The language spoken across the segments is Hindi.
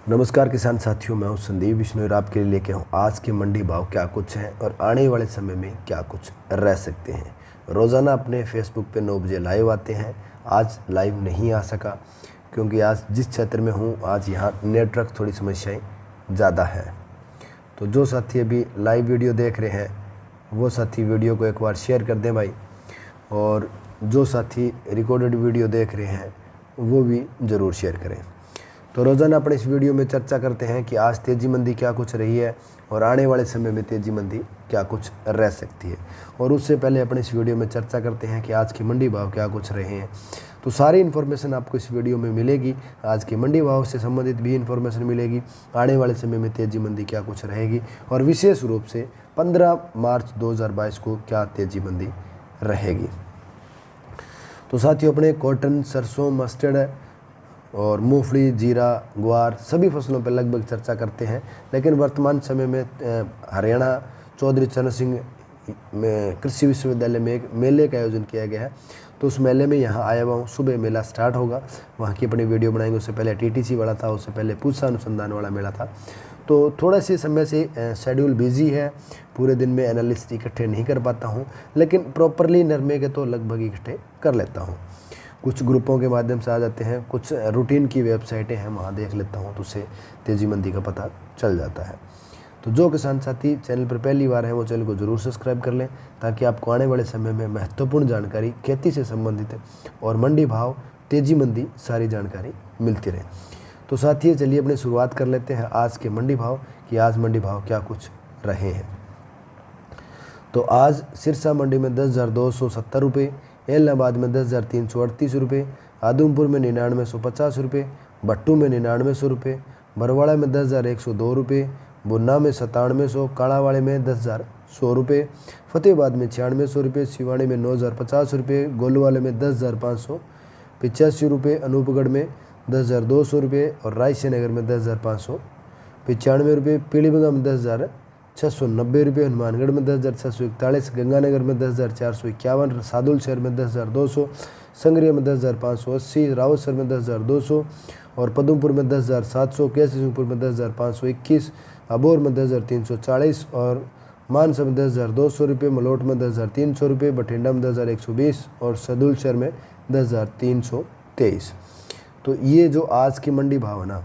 नमस्कार किसान साथियों, मैं हूं संदीप विष्णु और आपके लिए लेके हूं आज के मंडी भाव क्या कुछ हैं और आने वाले समय में क्या कुछ रह सकते हैं। रोज़ाना अपने फेसबुक पे 9 बजे लाइव आते हैं। आज लाइव नहीं आ सका क्योंकि आज जिस क्षेत्र में हूं आज यहां नेटवर्क थोड़ी समस्याएं ज़्यादा है। तो जो साथी अभी लाइव वीडियो देख रहे हैं वो साथी वीडियो को एक बार शेयर कर दें भाई, और जो साथी रिकॉर्डेड वीडियो देख रहे हैं वो भी ज़रूर शेयर करें। तो रोज़ाना अपने इस वीडियो में चर्चा करते हैं कि आज तेज़ी मंदी क्या कुछ रही है और आने वाले समय में तेज़ी मंदी क्या कुछ रह सकती है। और उससे पहले अपने इस वीडियो में चर्चा करते हैं कि आज के मंडी भाव क्या कुछ रहे हैं। तो सारी इन्फॉर्मेशन आपको इस वीडियो में मिलेगी। आज के मंडी भाव से संबंधित भी इन्फॉर्मेशन मिलेगी, आने वाले समय में तेज़ी मंदी क्या कुछ रहेगी और विशेष रूप से 15 मार्च 2022 को क्या तेज़ी मंदी रहेगी। तो साथियों, अपने कॉटन, सरसों, मस्टर्ड और मूंगफली, जीरा, ग्वार सभी फसलों पर लगभग चर्चा करते हैं। लेकिन वर्तमान समय में हरियाणा चौधरी चरण सिंह में कृषि विश्वविद्यालय में एक मेले का आयोजन किया गया है। तो उस मेले में यहाँ आया हुआ हूँ। सुबह मेला स्टार्ट होगा, वहाँ की अपनी वीडियो बनाएंगे। उससे पहले टीटीसी वाला था, उससे पहले पूसा अनुसंधान वाला मेला था। तो थोड़ा सी समय से शेड्यूल बिजी है, पूरे दिन में एनालिस्ट इकट्ठे नहीं कर पाता हूँ, लेकिन प्रॉपरली नरमे के तो लगभग इकट्ठे कर लेता हूँ। कुछ ग्रुपों के माध्यम से आ जाते हैं, कुछ रूटीन की वेबसाइटें हैं वहाँ देख लेता हूँ, तो उससे तेज़ी मंदी का पता चल जाता है। तो जो किसान साथी चैनल पर पहली बार हैं वो चैनल को ज़रूर सब्सक्राइब कर लें, ताकि आपको आने वाले समय में महत्वपूर्ण जानकारी खेती से संबंधित और मंडी भाव, तेज़ी मंदी सारी जानकारी मिलती रहे। तो साथियों, चलिए अपनी शुरुआत कर लेते हैं आज के मंडी भाव कि आज मंडी भाव क्या कुछ रहे हैं। तो आज सिरसा मंडी में 10,270 रुपये, इलाहाबाद में 10,338 रुपये, आदमपुर में 9950 रुपये, भट्टू में 9900 रुपये, बरवाड़ा में 10,102 रुपये, बुन्ना में 9700, कालावाड़े में 10,100 रुपये, फतेहाबाद में 9600 रुपये, सिवाड़ी में 9,050 रुपये, गोलवाले में 10,585 रुपये, अनूपगढ़ में 10,200 रुपये और रायसेनगर में 10,595 रुपये, पीलीभीत में 10,690 रुपये, हनुमानगढ़ में 10,641, गंगानगर में 10,451, सादुल शहर में 10,200, संगरिया में 10,580, रावतसर में 10,200 और पदमपुर में 10,700, कैसी सिंहपुर में 10,521, अबोर में 10,340 और मानसा में 10,200 रुपये, मलोट में 10,300 रुपये, बठिंडा में 10,120 और सदुल शहर में 10,323। तो ये जो आज की मंडी भाव है ना,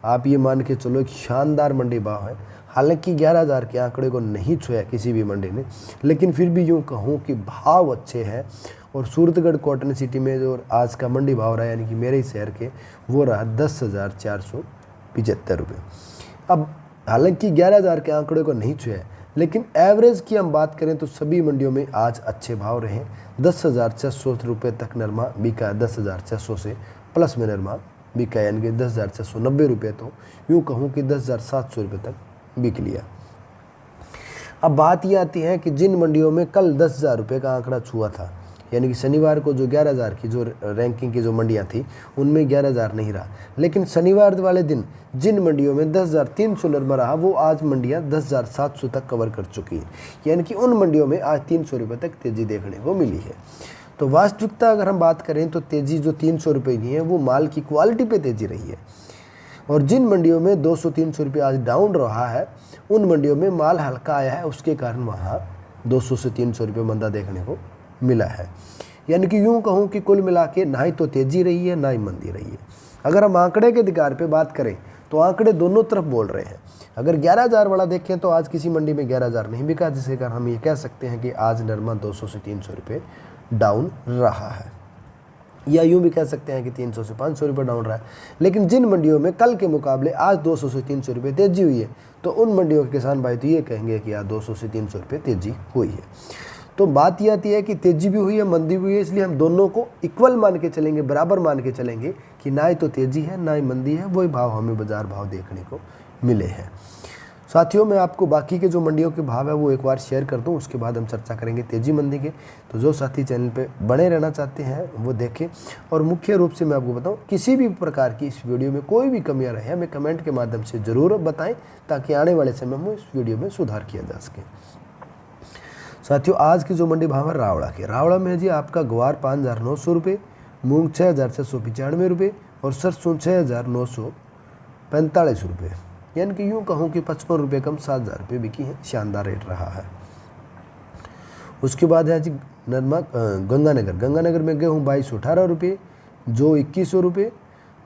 आप ये मान के चलो एक शानदार मंडी भाव है। हालांकि 11,000 के आंकड़े को नहीं छुआ किसी भी मंडी ने, लेकिन फिर भी यूँ कहूँ कि भाव अच्छे हैं। और सूरतगढ़ कॉटन सिटी में जो आज का मंडी भाव रहा, यानी कि मेरे ही शहर के, वो रहा 10,475 रुपये। अब हालांकि 11,000 के आंकड़े को नहीं छुआ, लेकिन एवरेज की हम बात करें तो सभी मंडियों में आज अच्छे भाव रहे। 10,600 रुपये तक नरमा बिका, 10,600 से प्लस में नरमा बिका, यानी कि 10,690 रुपये, तो यूँ कहूँ कि 10,700 रुपये तक बिक लिया। अब बात ये आती है कि जिन मंडियों में कल 10,000 रुपये का आंकड़ा छुआ था, यानी कि शनिवार को जो 11,000 की जो रैंकिंग की जो मंडियां थी उनमें 11,000 नहीं रहा, लेकिन शनिवार वाले दिन जिन मंडियों में 10,300 नरमा रहा वो आज मंडियां 10,700 तक कवर कर चुकी हैं, यानी कि उन मंडियों में आज 300 रुपये तक तेज़ी देखने को मिली है। तो वास्तविकता अगर हम बात करें तो तेज़ी जो 300 रुपये की है वो माल की क्वालिटी पर तेज़ी रही है। और जिन मंडियों में 200-300 रुपये आज डाउन रहा है उन मंडियों में माल हल्का आया है, उसके कारण वहाँ 200 से 300 रुपये मंदा देखने को मिला है। यानी कि यूँ कहूँ कि कुल मिला के ना ही तो तेज़ी रही है ना ही मंदी रही है। अगर हम आंकड़े के अधिकार पे बात करें तो आंकड़े दोनों तरफ बोल रहे हैं। अगर 11,000 वाला देखें तो आज किसी मंडी में 11,000 नहीं बिका, जिसके कारण हम ये कह सकते हैं कि आज नरमा 200 से 300 रुपये डाउन रहा है, या यूँ भी कह सकते हैं कि 300 से 500 रुपये डाउन रहा है। लेकिन जिन मंडियों में कल के मुकाबले आज 200 से 300 रुपये तेज़ी हुई है, तो उन मंडियों के किसान भाई तो ये कहेंगे कि आज 200 से 300 रुपये तेज़ी हुई है। तो बात ये आती है कि तेज़ी भी हुई है, मंदी भी हुई है, इसलिए हम दोनों को इक्वल मान के चलेंगे, बराबर मान के चलेंगे कि ना ही तो तेज़ी है ना ही मंदी है, वही भाव हमें बाजार भाव देखने को मिले हैं। साथियों, मैं आपको बाकी के जो मंडियों के भाव है वो एक बार शेयर कर दूं, उसके बाद हम चर्चा करेंगे तेज़ी मंदी के। तो जो साथी चैनल पे बने रहना चाहते हैं वो देखें। और मुख्य रूप से मैं आपको बताऊं, किसी भी प्रकार की इस वीडियो में कोई भी कमियां रहे हमें कमेंट के माध्यम से ज़रूर बताएं, ताकि आने वाले समय में इस वीडियो में सुधार किया जा सके। साथियों, आज की जो मंडी भाव है रावड़ा के, रावड़ा में जी आपका ग्वार 5,900 रुपये, मूंग 6,695 रुपये और सरसों 6,900 45 रुपये, यानी कि यूँ कहूँ कि 55 रुपये कम 7,000 रुपये बिकी है। शानदार रेट रहा है। उसके बाद है जी नरमा गंगानगर में गेहूँ 2218 रुपये, जो 2100 रुपये,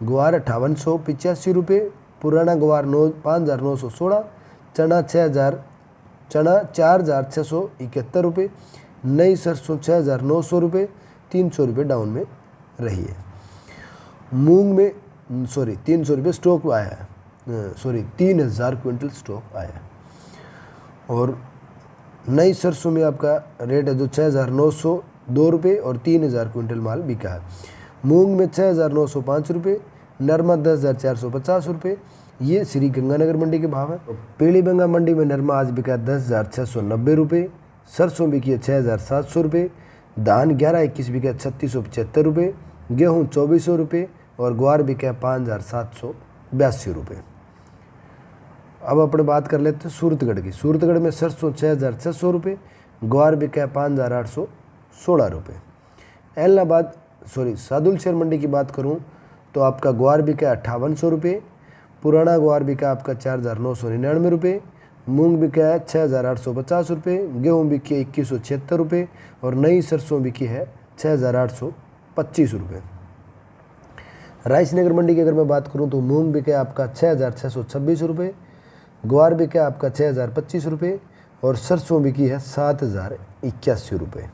ग्वार 5885 रुपये, पुराना ग्वार 5,916, चना 4,671 रुपये, नई सरसों 6,900 रुपये, 300 रुपये डाउन में रही है। मूंग में 300 रुपये स्टॉक आया है, 3,000 क्विंटल स्टॉक आया है। और नई सरसों में आपका रेट है जो 6,902 रुपये और 3,000 क्विंटल माल बिका है। मूंग में 6,905 रुपये, नरमा 10,450 रुपये। ये श्री गंगानगर मंडी के भाव है। पीलीभंगा मंडी में नरमा आज बिका 10,690 रुपये, सरसों बिकी है 6,700 रुपये, धान 11-21 बिका 3,675 रुपये, गेहूँ 2,400 रुपये और ग्वार बिका 5,782 रुपये। अब अपने बात कर लेते हैं सूरतगढ़ की। सूरतगढ़ में सरसों 6,600 रुपये, ग्वार बिका 5,816 रुपये। सादुलशहर मंडी की बात करूं तो आपका ग्वार बिका 5,800 रुपये, पुराना ग्वार बिका आपका 4,999 रुपये, मूंग बिका है 6,850 रुपये, गेहूँ बिकी 2,176 रुपये और नई सरसों बिकी है 6,825 रुपये। रायसनगर मंडी की अगर मैं बात करूं तो मूंग बिका आपका 6,626 रुपये, ग्वार बिका आपका 6,025 रुपये और सरसों बिकी है 7,081 रुपये।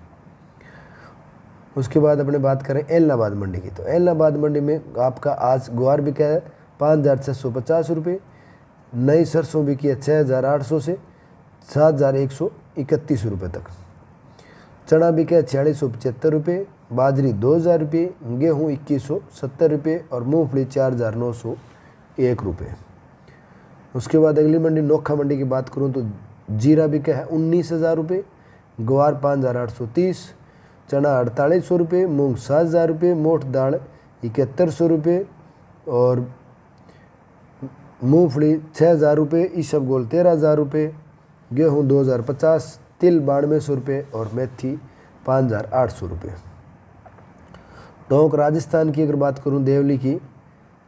उसके बाद अपने बात करें एलनाबाद मंडी की, तो एलनाबाद मंडी में आपका आज ग्वार बिका है 5,650 रुपये, नई सरसों बिकी है 6,800 से 7,131 रुपये तक, चना बिका है 4,675 रुपये, बाजरी 2,000 रुपये, गेहूँ 2,170 रुपये और मूँगफली 4,901 रुपये। उसके बाद अगली मंडी नोखा मंडी की बात करूं तो जीरा बिका है 19,000 रुपये, ग्वार 5,830, चना 4,800 रुपये, मूंग 7,000 रुपये, मोठ दाल 7,100 रुपये और मूंगफली 6,000 रुपये, ईसबगोल 13,000 रुपये, गेहूँ 2,050, तिल 9,200 रुपये और मेथी 5,800 रुपये। टोंक राजस्थान की अगर बात करूं देवली की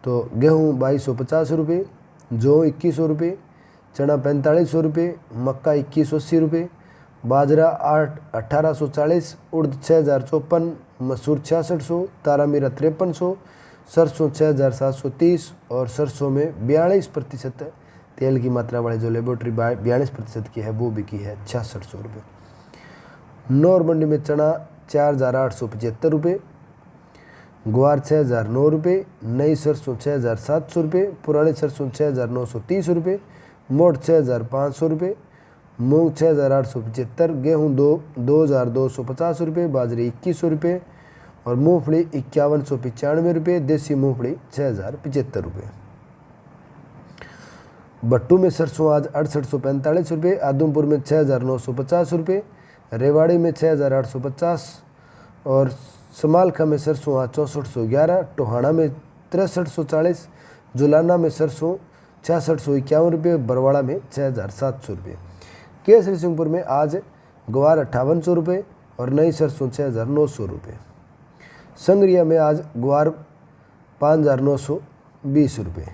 तो गेहूँ 2,250 रुपये, जौ 2,100 रुपये, चना 4,500 रुपये, मक्का 2,180 रुपये, बाजरा 1,840, उड़द 6,054, मसूर 6,600, तारा मीरा 5,300, सरसों 6,730 और सरसों में 42% तेल की मात्रा वाली जो लेबोरेटरी 42% की है वो बिकी है 6,600 रुपये। नौर मंडी में चना 4,875 रुपये, ग्वार 6,009 रुपये, नई सरसों 6,700 रुपये, पुरानी सरसों 6,930 रुपये, मोठ 6,500 रुपये, मूंग 6,875, गेहूँ 2,250 रुपये, बाजरी 2,100 रुपये और मूंगफली 5,195 रुपये, देसी मूंगफली 6,075 रुपये। भट्टू में सरसों आज 6,845 रुपये, आदमपुर में 6,950 रुपये, रेवाड़ी में 6,850 और समालखा में सरसों आज 6,411, टोहाना में 6,340, जुलाना में सरसों 6,651 रुपये, बरवाड़ा में 6,700 रुपये। केसरी सिंहपुर में आज ग्वार 5,800 रुपये और नई सरसों 6,900 रुपये। संगरिया में आज ग्वार 5,920 रुपये,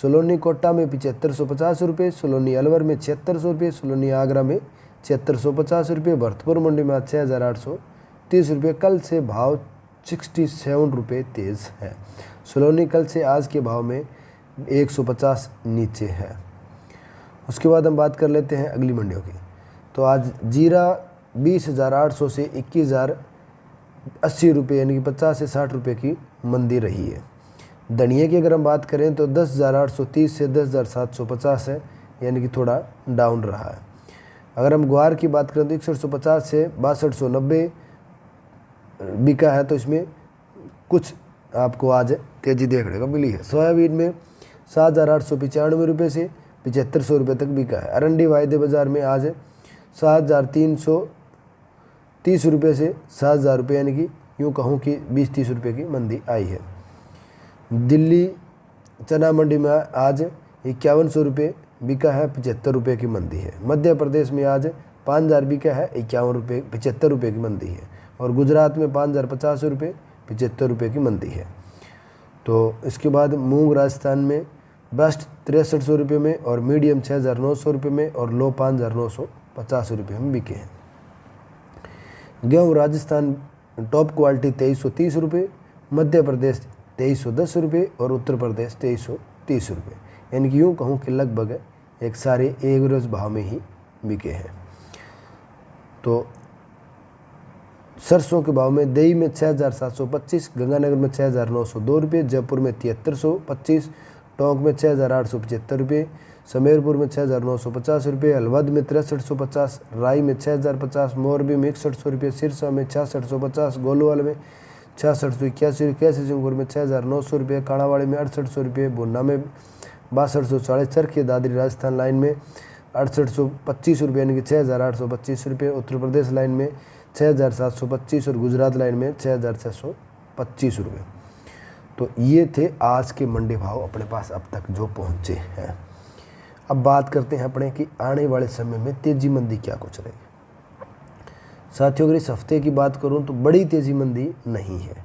सोलोनी कोटा में 7,550 रुपये, सोलोनी अलवर में 7,600 रुपये, सोलोनी आगरा में 7,650 रुपये, भरतपुर मंडी में आज 6,830 रुपये। कल से भाव 67 रुपये तेज़ है। सोलोनी कल से आज के भाव में 150 नीचे है। उसके बाद हम बात कर लेते हैं अगली मंडियों की। तो आज जीरा 20,800 से 21,080 रुपये यानी कि 50 से 60 रुपये की मंदी रही है। धनिया की अगर हम बात करें तो 10,830 से 10,750 है यानी कि थोड़ा डाउन रहा है। अगर हम ग्वार की बात करें तो 6150 से 6290 बिका है, तो इसमें कुछ आपको आज तेज़ी देखने को मिली है। सोयाबीन में 7,895 रुपये से 7,500 रुपये तक बिका है। अरंडी वायदे बाज़ार में आज 7,330 रुपये से 7,000 रुपये यानी कि यूँ कहूँ कि 20-30 रुपये की मंदी आई है। दिल्ली चना मंडी में आज 5,100 रुपये बिका है, 75 रुपये की मंदी है। मध्य प्रदेश में आज 5,000 बिका है, 75 रुपये की मंदी है। और गुजरात में 5,050 रुपये, 75 रुपये की मंदी है। तो इसके बाद मूंग राजस्थान में बेस्ट 6300 रुपये में और मीडियम 6900 रुपये में और लो 5950 रुपये में बिके हैं। गेहूँ राजस्थान टॉप क्वालिटी 2330 रुपये, मध्य प्रदेश 2310 रुपये और उत्तर प्रदेश 2330 रुपये, यानी कि यूँ कहूँ कि लगभग एक सारे एवरेज भाव में ही बिके हैं। तो सरसों के भाव में दही में 6725, गंगानगर में 6902 रुपये, जयपुर में 7325, टोंक में 6875 रुपये, समेरपुर में 6950 रुपये, अलवद में 6350, राई में 6050, मोरबी में 6100 रुपये, सिरसा में 6650, गोलवाल में 6681, कैसीपुर में 6900 रुपये, काणावाड़ी में 6800 रुपये, भुन्ना में 6240, चरखी दादरी राजस्थान लाइन में 6825 रुपये यानी कि 6825 रुपये, उत्तर प्रदेश लाइन में 6725 और गुजरात लाइन में 6625 रुपये। तो ये थे आज के मंडी भाव अपने पास अब तक जो पहुँचे हैं। अब बात करते हैं अपने कि आने वाले समय में तेज़ी मंदी क्या कुछ रहेगी। साथियों अगर इस हफ्ते की बात करूं तो बड़ी तेज़ी मंदी नहीं है,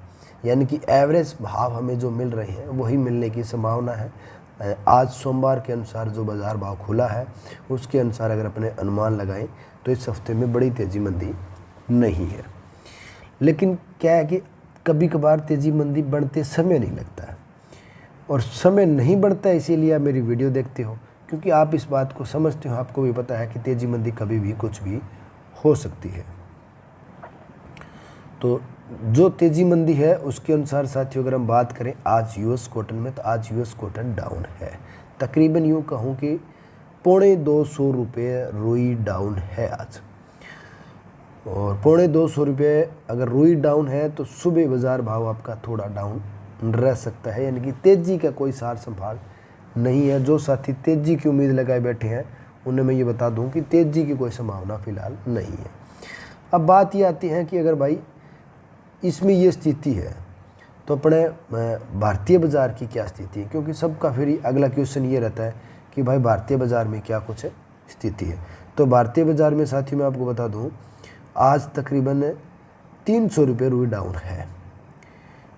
यानी कि एवरेज भाव हमें जो मिल रहे हैं वही मिलने की संभावना है। आज सोमवार के अनुसार जो बाज़ार भाव खुला है उसके अनुसार अगर अपने अनुमान लगाएं तो इस हफ्ते में बड़ी तेज़ी मंदी नहीं है। लेकिन क्या है कि कभी कभार तेज़ी मंदी बढ़ते समय नहीं लगता है, और समय नहीं बढ़ता इसीलिए आप मेरी वीडियो देखते हो, क्योंकि आप इस बात को समझते हो, आपको भी पता है कि तेज़ी मंदी कभी भी कुछ भी हो सकती है। तो जो तेज़ी मंदी है उसके अनुसार साथियों अगर हम बात करें आज यूएस कॉटन में, तो आज यूएस कॉटन डाउन है, तकरीबन यूँ कहूँ कि 250 रुपये रुई डाउन है आज। और 250 रुपये अगर रुई डाउन है तो सुबह बाज़ार भाव आपका थोड़ा डाउन रह सकता है, यानी कि तेज़ी का कोई सार संभाल नहीं है। जो साथी तेज़ी की उम्मीद लगाए बैठे हैं उन्हें मैं ये बता दूं कि तेज़ी की कोई संभावना फ़िलहाल नहीं है। अब बात ये आती है कि अगर भाई इसमें ये स्थिति है तो अपने भारतीय बाज़ार की क्या स्थिति है, क्योंकि सबका फिर अगला क्वेश्चन ये रहता है कि भाई भारतीय बाज़ार में क्या कुछ स्थिति है। तो भारतीय बाज़ार में साथियों मैं आपको बता दूँ आज तकरीबन 300 रुपये रुई डाउन है,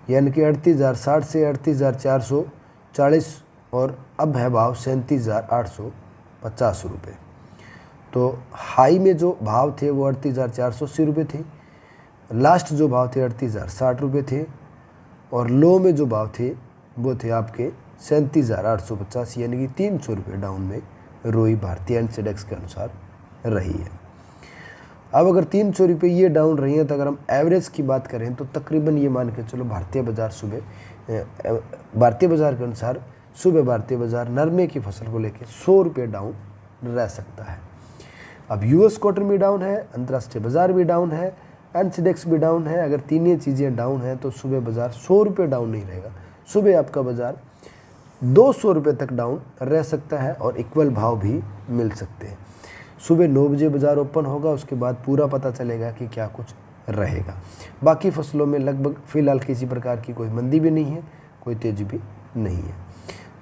यानी कि 38,060 से 38,440 और अब है भाव 37,850 रुपये। तो हाई में जो भाव थे वो 38,480 रुपये थे, लास्ट जो भाव थे 38,060 रुपये थे, और लो में जो भाव थे वो थे आपके 37,850, यानी कि 300 रुपये डाउन में रुई भारतीय एनसेडेक्स के अनुसार रही है। अब अगर 300 रुपये ये डाउन रही है तो अगर हम एवरेज की बात करें तो तकरीबन ये मान के चलो भारतीय बाज़ार के अनुसार सुबह भारतीय बाज़ार नरमे की फसल को लेकर 100 रुपये डाउन रह सकता है। अब यूएस कॉटन भी डाउन है, अंतर्राष्ट्रीय बाज़ार भी डाउन है, एनसेडेक्स भी डाउन है। अगर तीनों चीज़ें डाउन हैं तो सुबह बाज़ार 100 रुपये डाउन नहीं रहेगा, सुबह आपका बाज़ार 200 रुपये तक डाउन रह सकता है और इक्वल भाव भी मिल सकते हैं। सुबह 9 बजे बाज़ार ओपन होगा, उसके बाद पूरा पता चलेगा कि क्या कुछ रहेगा। बाकी फसलों में लगभग फ़िलहाल किसी प्रकार की कोई मंदी भी नहीं है, कोई तेज़ी भी नहीं है।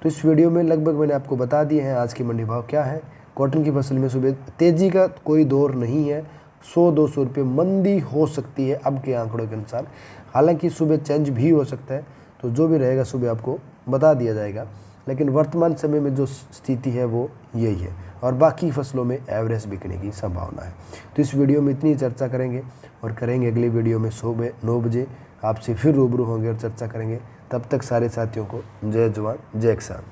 तो इस वीडियो में लगभग मैंने आपको बता दिए हैं आज के मंडी भाव क्या है। कॉटन की फसल में सुबह तेज़ी का कोई दौर नहीं है, 100-200 रुपये मंदी हो सकती है अब के आंकड़ों के अनुसार, हालांकि सुबह चेंज भी हो सकता है, तो जो भी रहेगा सुबह आपको बता दिया जाएगा। लेकिन वर्तमान समय में जो स्थिति है वो यही है, और बाकी फसलों में एवरेज बिकने की संभावना है। तो इस वीडियो में इतनी चर्चा करेंगे और करेंगे अगली वीडियो में सुबह 9 बजे आपसे फिर रूबरू होंगे और चर्चा करेंगे। तब तक सारे साथियों को जय जवान जय किसान।